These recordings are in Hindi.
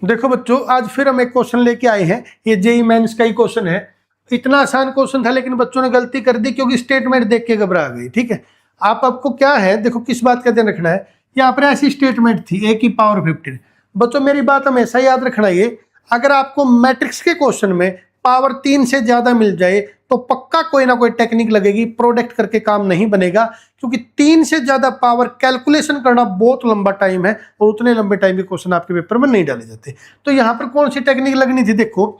देखो बच्चों, आज फिर हम एक क्वेश्चन लेके आए हैं। ये जेईई मेंस का ही क्वेश्चन है। इतना आसान क्वेश्चन था लेकिन बच्चों ने गलती कर दी क्योंकि स्टेटमेंट देख के घबरा गई। ठीक है, आपको क्या है, देखो किस बात का ध्यान रखना है। यहाँ पर ऐसी स्टेटमेंट थी a की पावर 15। बच्चों मेरी बात हमेशा याद रखना, ये अगर आपको मैट्रिक्स के क्वेश्चन में पावर 3 से ज्यादा मिल जाए तो पक्का कोई ना कोई टेक्निक लगेगी, प्रोडक्ट करके काम नहीं बनेगा। क्योंकि 3 से ज्यादा पावर कैलकुलेशन करना बहुत लंबा टाइम है और उतने लंबे टाइम के क्वेश्चन आपके पेपर में नहीं डाले जाते। तो यहाँ पर कौन सी टेक्निक लगनी थी, देखो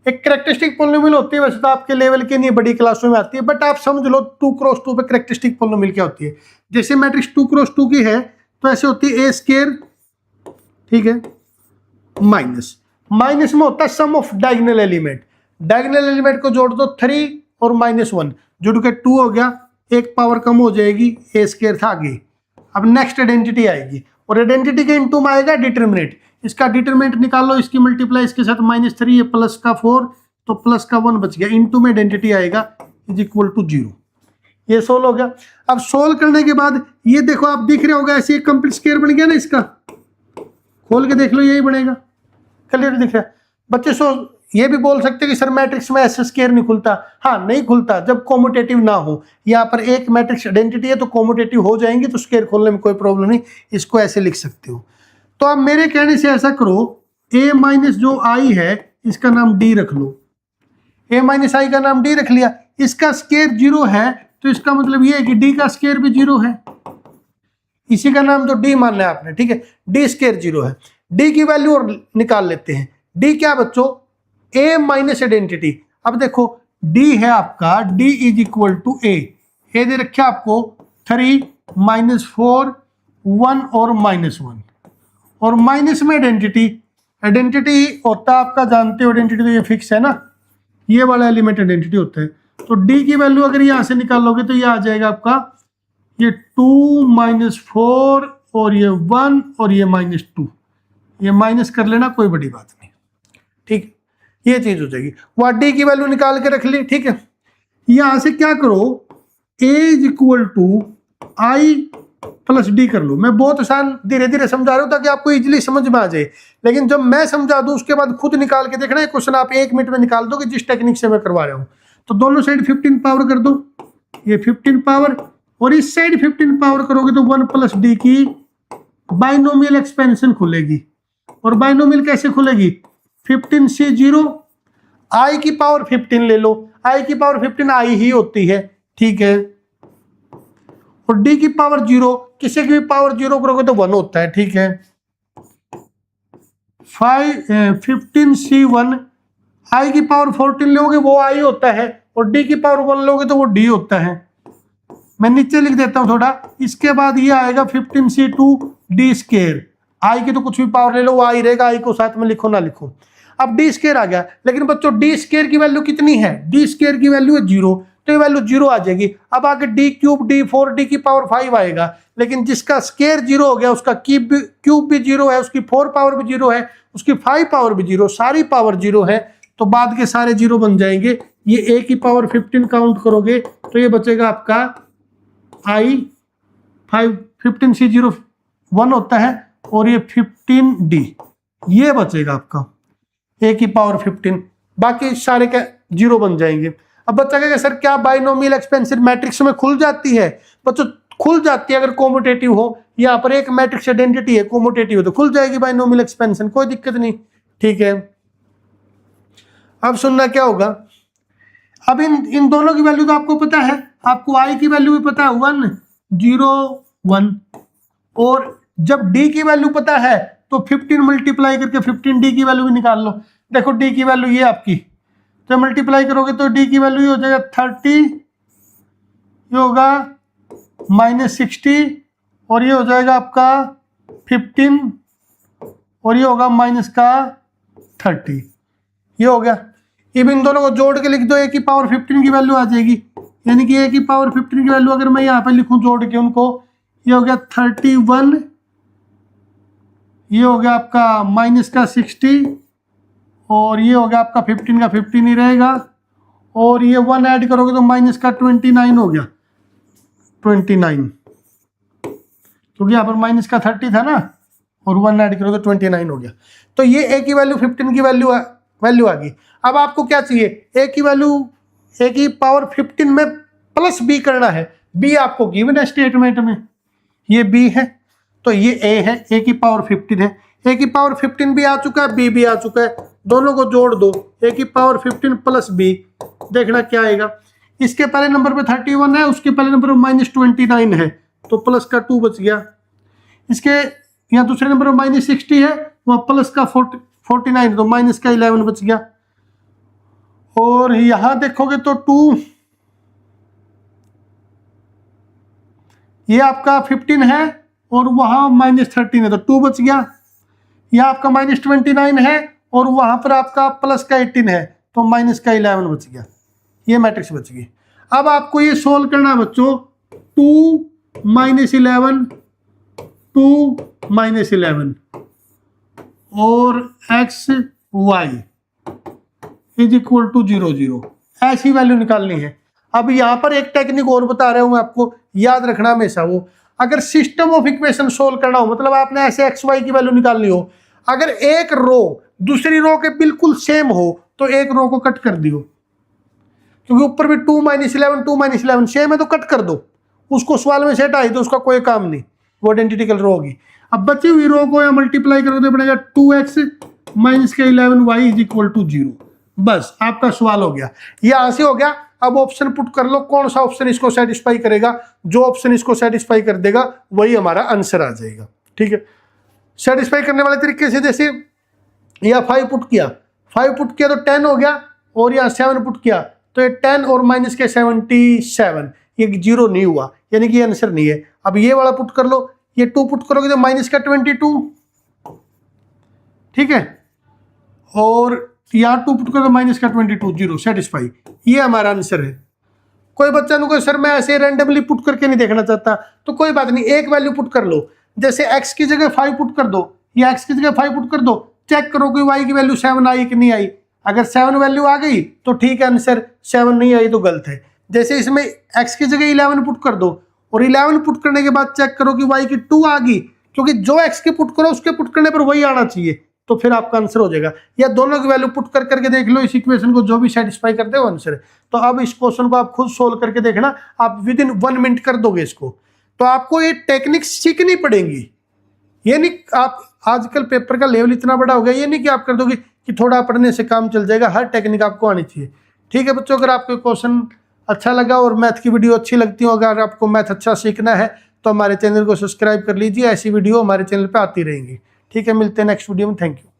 एक कैरेक्टरिस्टिक पॉलिनोमियल होती है, वैसे तो आपके लेवल के नहीं बड़ी क्लासों में आती है, बट आप समझ लो 2x2 पे कैरेक्टरिस्टिक पॉलिनोमियल क्या होती है। जैसे मैट्रिक्स 2x2 की है तो ऐसे होती है a², ठीक है, माइनस में होता है sum of diagonal element. Diagonal element को जोड़ दो 3 और -1 जुड़ के 2 हो गया, एक पावर कम हो जाएगी, a² था आगे। अब नेक्स्ट आइडेंटिटी आएगी और आइडेंटिटी के इनटू में आएगा डिटरमिनेंट। इसका डिटरमिनेंट निकाल लो, इसकी मल्टीप्लाई इसके साथ -3, ये प्लस का 4 तो प्लस का 1 बच गया, इनटू में आइडेंटिटी आएगा इज इक्वल टू 0। ये सोल्व हो गया। अब सोल्व करने के बाद ये देखो, आप दिख रहे होगा ऐसे कंप्लीट स्क्वायर बन गया ना, इसका खोल के देख लो यही बनेगा, क्लियर दिख रहा है बच्चे। ये भी बोल सकते हैं कि सर मैट्रिक्स में ऐसे स्क्वायर नहीं खुलता। हाँ नहीं खुलता जब कॉम्यूटेटिव ना हो। यहाँ पर एक मैट्रिक्स आइडेंटिटी है तो कॉम्यूटेटिव हो जाएंगी तो स्क्वायर खोलने में कोई प्रॉब्लम नहीं, इसको ऐसे लिख सकते हो। तो आप मेरे कहने से ऐसा करो, a माइनस जो i है इसका नाम d रख लो। a माइनस i का नाम d रख लिया, इसका स्क्वायर 0 है तो इसका मतलब ये है कि d का स्क्वायर भी 0 है। इसी का नाम तो d मान लिया आपने, ठीक है, d स्क्वायर 0 है। d की वैल्यू और निकाल लेते हैं। d क्या बच्चों, a माइनस आइडेंटिटी। अब देखो d है आपका, d is equal to a दे रखा आपको 3 -4 1 और -1 और माइनस में आइडेंटिटी होता है आपका, जानते हो आइडेंटिटी तो ये फिक्स है ना, ये वाला एलिमेंट आइडेंटिटी होता है। तो d की वैल्यू अगर यहां से निकालोगे तो ये आ जाएगा आपका ये 2 -4 और ये 1 और ये -2, ये माइनस कर लेना, कोई बड़ी बात नहीं, ठीक, ये चीज हो जाएगी। वह d की वैल्यू निकाल के रख ली, ठीक है। यहां से क्या करो, a is equal to i plus d कर लो। मैं बहुत आसान धीरे धीरे समझा रहा हूं ताकि आपको इजीली समझ में आ जाए, लेकिन जब मैं समझा दूं उसके बाद खुद निकाल के देखना है। क्वेश्चन आप 1 मिनट में निकाल दोगे जिस टेक्निक से मैं करवा रहा हूं। तो दोनों साइड 15 पावर कर दो, ये 15 पावर और इस साइड 15 पावर करोगे तो 1 प्लस d की बाइनोमियल एक्सपेंशन खुलेगी। और बाइनोमियल कैसे खुलेगी, 15 से 0, i की पावर 15 ले लो, i की पावर 15 i ही होती है, ठीक है, और d की पावर 0, किसी की भी पावर 0 करोगे तो 1 होता है, ठीक है। 15c1 i की पावर 14 लोगे वो i होता है और d की पावर 1 लोगे तो वो d होता है। मैं नीचे लिख देता हूं थोड़ा, इसके बाद ये आएगा 15c2 d स्क्वायर। i की तो कुछ भी पावर ले लो वो i रहेगा, i को साथ में लिखो ना लिखो। अब d स्क्वायर आ गया, लेकिन बच्चों d स्क्वायर की वैल्यू कितनी है, d स्क्वायर की वैल्यू है 0, तो ये वैल्यू 0 आ जाएगी। अब आगे d³ d4 d की पावर 5 आएगा, लेकिन जिसका स्क्वायर 0 हो गया उसका क्यूब भी 0 है, उसकी 4 पावर भी 0 है, उसकी 5 पावर भी 0, सारी पावर 0 है, तो बाद के सारे 0 बन जाएंगे। ये a की पावर 15 काउंट करोगे तो ये बचेगा आपका i 15c0 1 होता है और ये 15d, ये बचेगा आपका a की पावर 15, बाकी सारे के 0 बन जाएंगे। अब बच्चा कहेगा सर क्या बाइनोमियल एक्सपेंशन मैट्रिक्स में खुल जाती है, बच्चों खुल जाती है अगर कॉम्यूटेटिव हो। यहाँ पर एक मैट्रिक्स आइडेंटिटी है, कॉम्यूटेटिव हो तो खुल जाएगी बाइनोमियल एक्सपेंशन, कोई दिक्कत नहीं, ठीक है। अब सुनना क्या होगा, अब इन दोनों की वैल्यू तो आपको पता है, आपको i की वैल्यू भी पता है 1 0 1, और जब d की वैल्यू पता है तो 15 मल्टीप्लाई करके 15d की वैल्यू भी निकाल लो। देखो d की वैल्यू ये आपकी, तो मल्टीप्लाई करोगे तो d की वैल्यू हो जाएगा 30, ये होगा -60 और ये हो जाएगा आपका 15 और ये होगा -30, ये हो गया। अब इन दोनों को जोड़ के लिख दो, a की पावर 15 की वैल्यू आ जाएगी, यानी कि a की पावर 15 की वैल्यू अगर मैं यहाँ पे लिखूं जोड़ के उनको, ये हो गया 31, ये हो गया आपका -60 और ये हो गया आपका 15 का 15 ही रहेगा, और ये 1 ऐड करोगे तो -29 हो गया 29, क्योंकि यहाँ पर -30 था ना और 1 ऐड करो तो 29 हो गया। तो ये ए की वैल्यू 15 की वैल्यू आ गई। अब आपको क्या चाहिए, ए की वैल्यू ए की पावर 15 में प्लस बी करना है। बी आपको गिवन है स्टेटमेंट में, ये बी है तो ये ए है, ए की पावर 15 है। ए की पावर 15 भी आ चुका है, बी भी आ चुका है, दोनों को जोड़ दो, ए की पावर 15 प्लस बी, देखना क्या आएगा। इसके पहले नंबर पे 31 है, उसके पहले नंबर पे -29 है, तो प्लस का 2 बच गया। इसके यहाँ दूसरे नंबर पे -60 है, वहाँ प्लस का 49 तो माइनस का 11 बच गया। और यहाँ देखोगे तो 2, ये आपका 15 है और वहाँ -13 है तो 2 बच गया। यहाँ आपका -29 है और वहाँ पर आपका प्लस का 18 है तो माइनस का 11 बच गया। ये मैट्रिक्स बच गई। अब आपको ये सोल्व करना है बच्चों, 2 - 11 2 - 11 और x y = 0 0, ऐसी वैल्यू निकालनी है। अब यहाँ पर एक टेक्निक और बता रहा हूँ मैं आपको, याद रखना हमेशा वो, अगर सिस्टम ऑफ इक्वेशन सोल्व करना हो, मतलब आपने ऐसे एक्स वाई की वैल्यू निकालनी हो, अगर एक रो दूसरी रो के बिल्कुल सेम हो तो एक रो को कट कर दियो, क्योंकि ऊपर भी 2 - 11 2 - 11 सेम है तो कट कर दो, उसको सवाल में सेट आई तो उसका कोई काम नहीं, वो आइडेंटिकल रो होगी। अब बची हुई रो को या मल्टीप्लाई करो तो बनेगा 2x - 11y = 0। बस आपका सवाल हो गया, ये यहां से हो गया। अब ऑप्शन पुट कर लो, कौन सा ऑप्शन इसको सेटिस्फाई करेगा, जो ऑप्शन इसको सेटिस्फाई कर देगा वही हमारा आंसर आ जाएगा। ठीक है, सेटिस्फाई करने वाले तरीके से, जैसे या 5 पुट किया, 5 पुट किया तो 10 हो गया, और यहाँ 7 पुट किया तो ये 10 और माइनस के 77, ये 0 नहीं हुआ, यानी कि ये आंसर नहीं है। अब ये वाला पुट कर लो, ये 2 पुट करोगे तो माइनस का 22, ठीक है, और यहाँ 2 पुट करोगे माइनस का 22, 0 सेटिस्फाई, ये हमारा आंसर है। कोई बच्चा नु कोई सर मैं ऐसे रैंडमली पुट करके नहीं देखना चाहता, तो कोई बात नहीं, एक वैल्यू पुट कर लो, जैसे x की जगह 5 पुट कर दो, या x की जगह 5 पुट कर दो, चेक करो कि y की वैल्यू 7 आई कि नहीं आई। अगर 7 वैल्यू आ गई तो ठीक है आंसर, 7 नहीं आई तो गलत है। जैसे इसमें x की जगह 11 पुट कर दो, और 11 पुट करने के बाद चेक करो कि y की 2 आ गई, क्योंकि जो x की पुट करो उसके पुट करने पर वही आना चाहिए, तो फिर आपका आंसर हो जाएगा। या दोनों की वैल्यू पुट कर करके देख लो, इस इक्वेशन को जो भी सेटिस्फाई करते हो आंसर है। तो अब इस क्वेश्चन को आप खुद सोल्व करके देखना, आप विद इन 1 मिनट कर दोगे इसको। तो आपको ये टेक्निक सीखनी पड़ेगी, ये नहीं आप आजकल पेपर का लेवल इतना बड़ा हो गया, ये नहीं कि आप कर दोगे कि थोड़ा पढ़ने से काम चल जाएगा, हर टेक्निक आपको आनी चाहिए। ठीक है बच्चों, अगर आपको क्वेश्चन अच्छा लगा और मैथ की वीडियो अच्छी लगती हो, अगर आपको मैथ अच्छा सीखना है तो हमारे चैनल को सब्सक्राइब कर लीजिए, ऐसी वीडियो हमारे चैनल पर आती रहेंगी। ठीक है, मिलते हैं नेक्स्ट वीडियो में, थैंक यू।